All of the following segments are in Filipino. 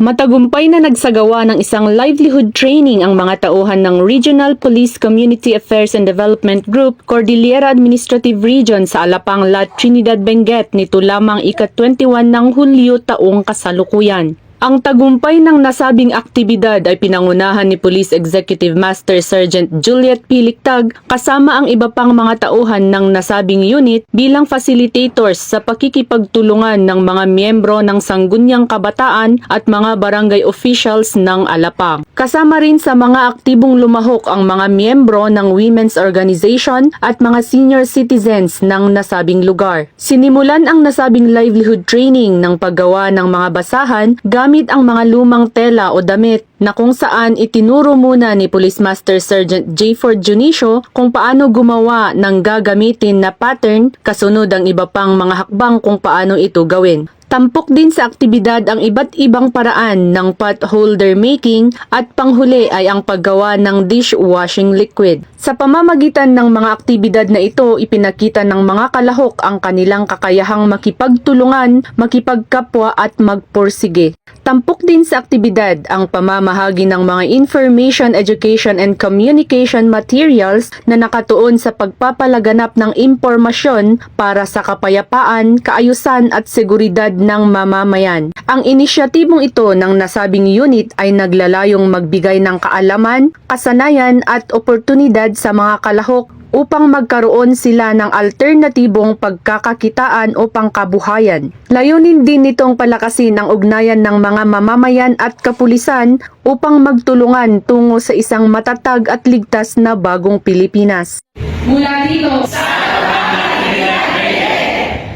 Matagumpay na nagsagawa ng isang livelihood training ang mga tauhan ng Regional Police Community Affairs and Development Group, Cordillera Administrative Region sa Alapang, La Trinidad, Benguet nito lamang ika-21 ng Hulyo taong kasalukuyan. Ang tagumpay ng nasabing aktibidad ay pinangunahan ni Police Executive Master Sergeant Juliet Pilictag kasama ang iba pang mga tauhan ng nasabing unit bilang facilitators sa pakikipagtulungan ng mga miyembro ng Sangguniang Kabataan at mga barangay officials ng Alapang. Kasama rin sa mga aktibong lumahok ang mga miyembro ng women's organization at mga senior citizens ng nasabing lugar. Sinimulan ang nasabing livelihood training ng paggawa ng mga basahan gamit ang mga lumang tela o damit na kung saan itinuro muna ni Police Master Sergeant J. Ford Junicio kung paano gumawa ng gagamitin na pattern kasunod ang iba pang mga hakbang kung paano ito gawin. Tampok din sa aktibidad ang iba't ibang paraan ng pot holder making at panghuli ay ang paggawa ng dishwashing liquid. Sa pamamagitan ng mga aktibidad na ito, ipinakita ng mga kalahok ang kanilang kakayahang makipagtulungan, makipagkapwa at magpursige. Tampok din sa aktibidad ang pamamahagi ng mga information, education and communication materials na nakatuon sa pagpapalaganap ng impormasyon para sa kapayapaan, kaayusan at seguridad ng mamamayan. Ang inisyatibong ito ng nasabing unit ay naglalayong magbigay ng kaalaman, kasanayan at oportunidad sa mga kalahok upang magkaroon sila ng alternatibong pagkakakitaan o pangkabuhayan. Layunin din nitong palakasin ang ugnayan ng mga mamamayan at kapulisan upang magtulungan tungo sa isang matatag at ligtas na bagong Pilipinas. Mula dito sa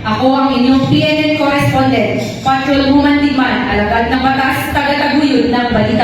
ako ang inyong PNN correspondent, Patrol Human Digman, alagad ng batas, tagataguyod ng balita.